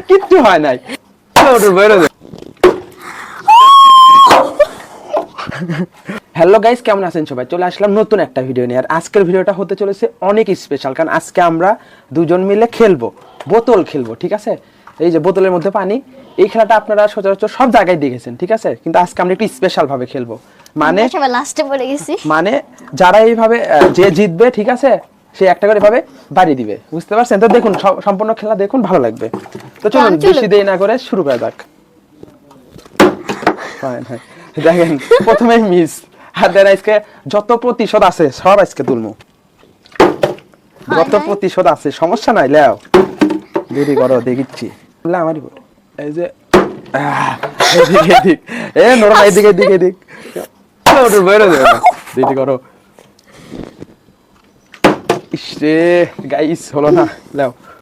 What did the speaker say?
কিচ্ছু হয় নাই। হ্যালো গাইস, কেমন আছেন সবাই? চলে আসলাম নতুন একটা ভিডিও নিয়ে। আর আজকের ভিডিওটা হতে চলেছে অনেক স্পেশাল, কারণ আজকে আমরা দুজন মিলে খেলবো, বোতল খেলবো। ঠিক আছে, এই যে বোতলের মধ্যে পানি, এই খেলাটা আপনারা সচরাচর সব জায়গায় দেখেছেন। ঠিক আছে, কিন্তু আজকে আমরা একটু স্পেশাল ভাবে খেলবো। মানে লাস্টে পড়ে গেছি। মানে যারা এইভাবে যে জিতবে, ঠিক আছে, সে একটা করে ভাবে বাড়ি দিবে। বুঝতে পারছেন তো? দেখুন, সম্পূর্ণ খেলা দেখুন, ভালো লাগবে। তো চলুন বেশি দেরি না করে শুরু করা যাক। দেখেন, প্রথমে মিস। আর দেন আজকে যত প্রতিশোধ আছে সব আজকে তুলমু। যত প্রতিশোধ আছে সমস্যা নাই, লেও দেরি করো, দেখিচ্ছি। আমারই বল, এই যে এদিকে এদিক, এ নোরা এদিকে এদিকে এদিক, বেরো দেবে না, দেরি করো। ইসরে গাইস, হলো না, লেও।